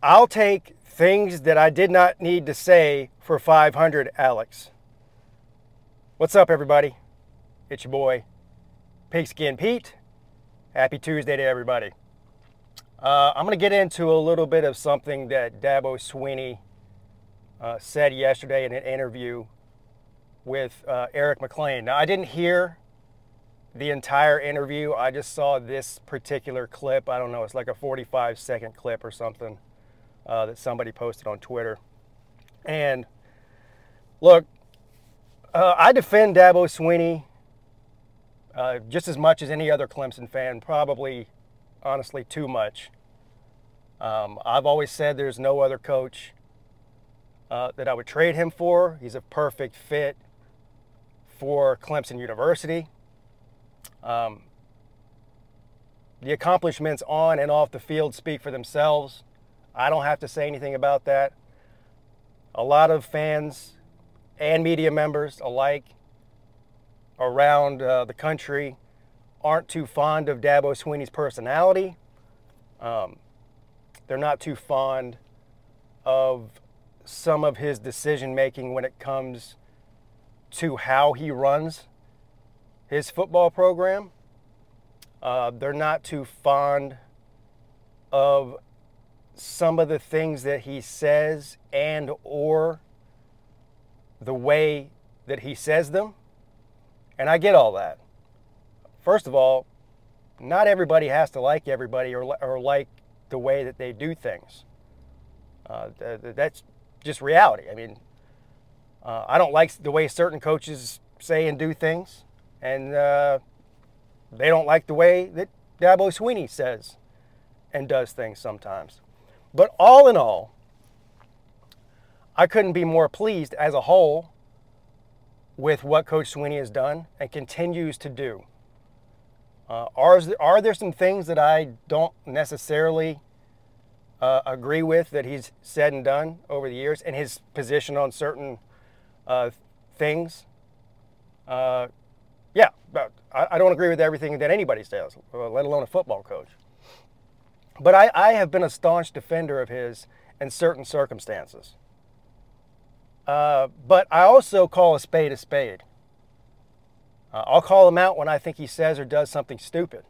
I'll take things that I did not need to say for 500, Alex. What's up, everybody? It's your boy, Pigskin Pete. Happy Tuesday to everybody. I'm going to get into a little bit of something that Dabo Swinney said yesterday in an interview with Eric McLean. Now, I didn't hear the entire interview. I just saw this particular clip. I don't know, it's like a 45-second clip or something that somebody posted on Twitter. And look, I defend Dabo Swinney just as much as any other Clemson fan, probably, honestly, too much. I've always said there's no other coach that I would trade him for. He's a perfect fit for Clemson University. The accomplishments on and off the field speak for themselves. I don't have to say anything about that. A lot of fans and media members alike around the country aren't too fond of Dabo Swinney's personality. They're not too fond of some of his decision making when it comes to how he runs his football program. They're not too fond of some of the things that he says and or the way that he says them. And I get all that. First of all, not everybody has to like everybody or like the way that they do things. That's just reality. I mean, I don't like the way certain coaches say and do things, and they don't like the way that Dabo Swinney says and does things sometimes. But all in all, I couldn't be more pleased as a whole with what Coach Swinney has done and continues to do. Are there some things that I don't necessarily agree with that he's said and done over the years and his position on certain things? Yeah, but I don't agree with everything that anybody says, let alone a football coach. But I have been a staunch defender of his in certain circumstances. But I also call a spade a spade. I'll call him out when I think he says or does something stupid.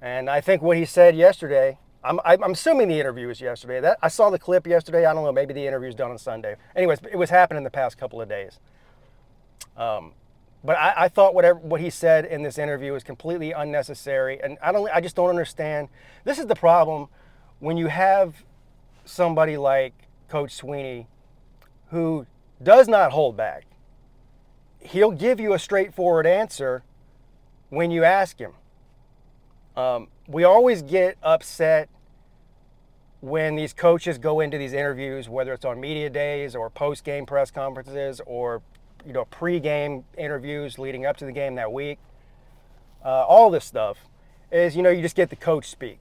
And I think what he said yesterday, I'm assuming the interview was yesterday. I saw the clip yesterday. I don't know, maybe the interview's done on Sunday. Anyways, it was happening the past couple of days. But I thought what he said in this interview was completely unnecessary, and I just don't understand. This is the problem when you have somebody like Coach Swinney who does not hold back. He'll give you a straightforward answer when you ask him. We always get upset when these coaches go into these interviews, whether it's on media days or post-game press conferences or pre-game interviews leading up to the game that week. All this stuff is, you just get the coach speak.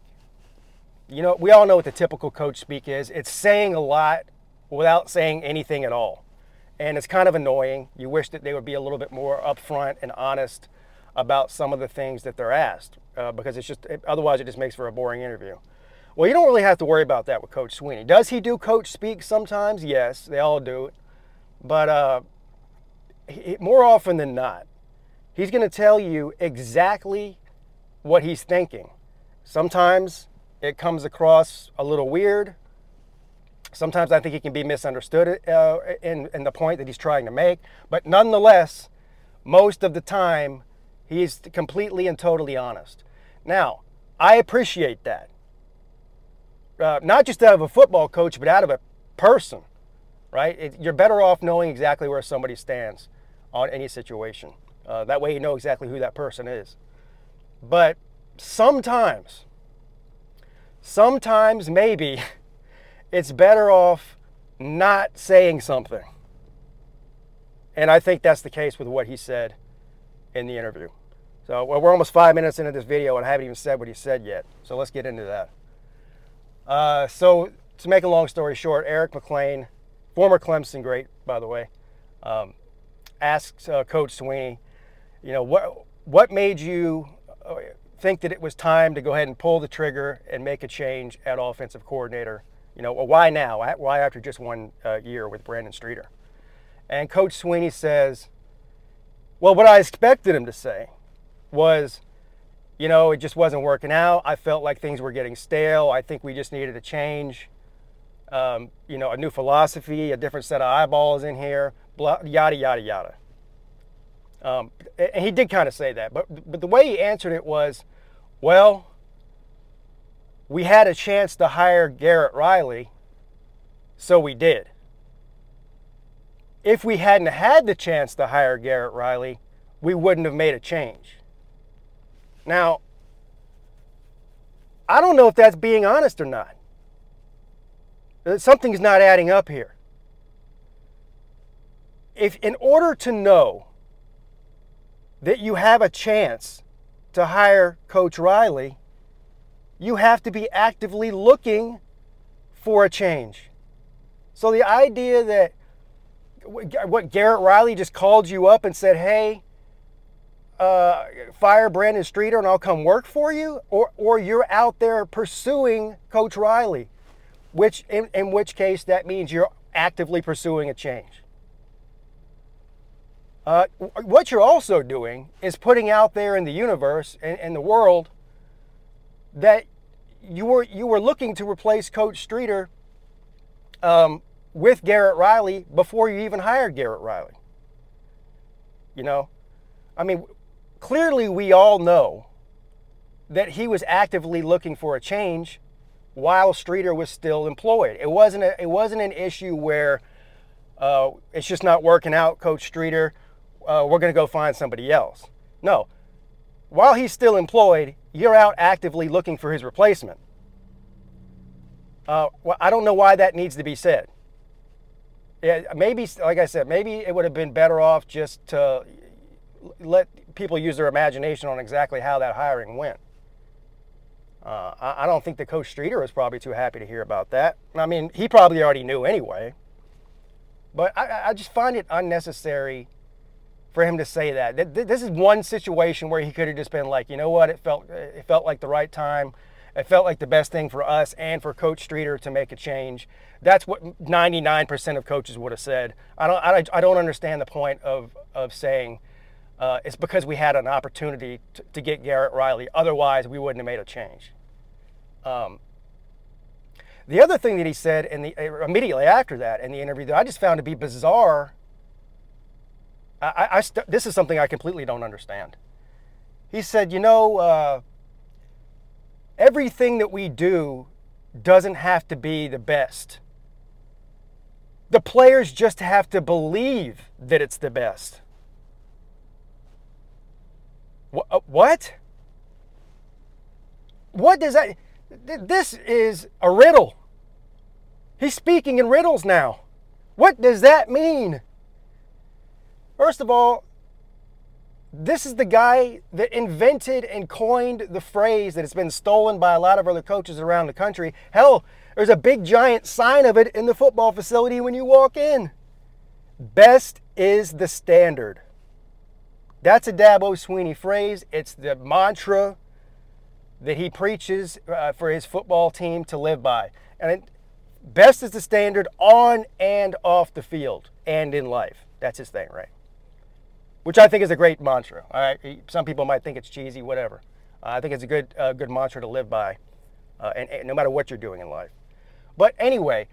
We all know what the typical coach speak is. It's saying a lot without saying anything at all. And it's kind of annoying. You wish that they would be a little bit more upfront and honest about some of the things that they're asked, because otherwise it just makes for a boring interview. Well, you don't really have to worry about that with Coach Swinney. Does he do coach speak sometimes? Yes, they all do it. But more often than not, he's going to tell you exactly what he's thinking. Sometimes it comes across a little weird. Sometimes I think he can be misunderstood in the point that he's trying to make. But nonetheless, most of the time, he's completely and totally honest. Now, I appreciate that. Not just out of a football coach, but out of a person, right? You're better off knowing exactly where somebody stands on any situation. That way you know exactly who that person is. But sometimes maybe it's better off not saying something. And I think that's the case with what he said in the interview. So we're almost 5 minutes into this video and I haven't even said what he said yet. So let's get into that. So to make a long story short, Eric McLean, former Clemson great, by the way, asked Coach Swinney, what made you think that it was time to go ahead and pull the trigger and make a change at offensive coordinator Well, why now? Why after just one year with Brandon Streeter? And Coach Swinney says, well, what I expected him to say was, it just wasn't working out. I felt like things were getting stale. I think we just needed a change. A new philosophy, a different set of eyeballs in here, blah, yada, yada, yada. And he did kind of say that. But the way he answered it was, well, we had a chance to hire Garrett Riley, so we did. If we hadn't had the chance to hire Garrett Riley, we wouldn't have made a change. Now, I don't know if that's being honest or not. Something's not adding up here. If in order to know that you have a chance to hire Coach Riley, you have to be actively looking for a change. So the idea that Garrett Riley just called you up and said, hey, fire Brandon Streeter and I'll come work for you, or you're out there pursuing Coach Riley, which in which case that means you're actively pursuing a change. What you're also doing is putting out there in the universe and the world that you were looking to replace Coach Streeter with Garrett Riley before you even hired Garrett Riley. Clearly we all know that he was actively looking for a change while Streeter was still employed. It wasn't an issue where it's just not working out, Coach Streeter. We're going to go find somebody else. No. While he's still employed, you're out actively looking for his replacement. Well, I don't know why that needs to be said. Yeah, maybe, like I said, maybe it would have been better off just to let people use their imagination on exactly how that hiring went. I don't think that Coach Streeter was probably too happy to hear about that. He probably already knew anyway. But I just find it unnecessary for him to say that. This is one situation where he could have just been like, you know what, it felt like the right time. It felt like the best thing for us and for Coach Streeter to make a change. That's what 99% of coaches would have said. I don't understand the point of saying it's because we had an opportunity to get Garrett Riley. Otherwise, we wouldn't have made a change. The other thing that he said immediately after that in the interview that I just found to be bizarre, this is something I completely don't understand. He said, everything that we do doesn't have to be the best. The players just have to believe that it's the best. What? What does that... This is a riddle. He's speaking in riddles now. What does that mean? First of all, this is the guy that invented and coined the phrase that has been stolen by a lot of other coaches around the country. Hell, there's a big giant sign of it in the football facility when you walk in. Best is the standard. That's a Dabo Swinney phrase. It's the mantra that he preaches for his football team to live by. And best is the standard on and off the field and in life. That's his thing, right? Which I think is a great mantra. All right, some people might think it's cheesy, whatever. I think it's a good mantra to live by, and no matter what you're doing in life. But anyway,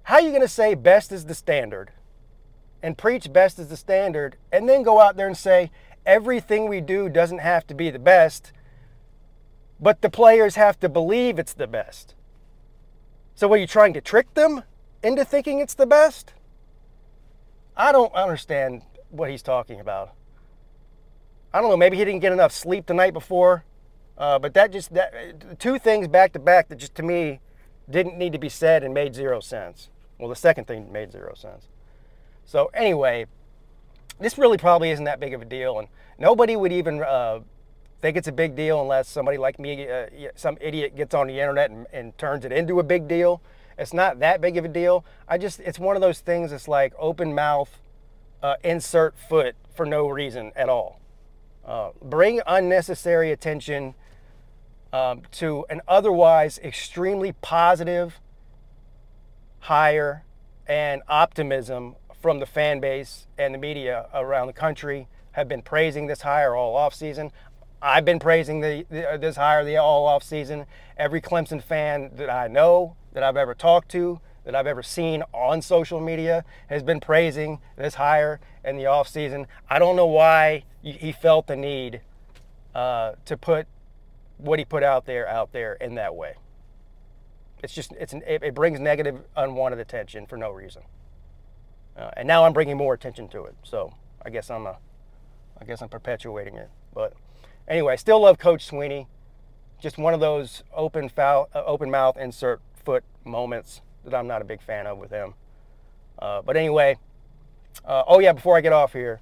how are you going to say best is the standard and preach best is the standard and then go out there and say everything we do doesn't have to be the best, but the players have to believe it's the best? So are you trying to trick them into thinking it's the best? I don't understand what he's talking about. I don't know, maybe he didn't get enough sleep the night before, but two things back to back that just to me didn't need to be said and made zero sense. Well, the second thing made zero sense. So anyway, this really probably isn't that big of a deal, and nobody would even think it's a big deal unless somebody like me, some idiot gets on the internet and turns it into a big deal. It's not that big of a deal. It's one of those things that's like open mouth, insert foot for no reason at all. Bring unnecessary attention to an otherwise extremely positive hire and optimism from the fan base and the media around the country have been praising this hire all offseason. I've been praising this hire all offseason. Every Clemson fan that I know, that I've ever talked to, that I've ever seen on social media has been praising this hire in the offseason. I don't know why he felt the need to put what he put out there in that way. It's just it brings negative, unwanted attention for no reason. And now I'm bringing more attention to it. So I guess I'm perpetuating it. But anyway, still love Coach Swinney. Just one of those open mouth insert foot moments that I'm not a big fan of with him. But anyway, oh yeah, before I get off here,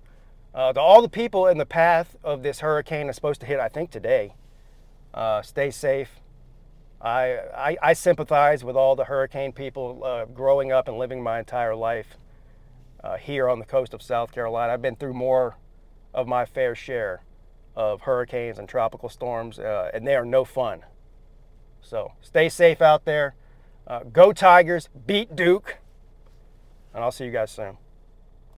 all the people in the path of this hurricane is supposed to hit, I think, today. Stay safe. I sympathize with all the hurricane people growing up and living my entire life here on the coast of South Carolina. I've been through more of my fair share of hurricanes and tropical storms, and they are no fun. So stay safe out there. Go Tigers, beat Duke, and I'll see you guys soon.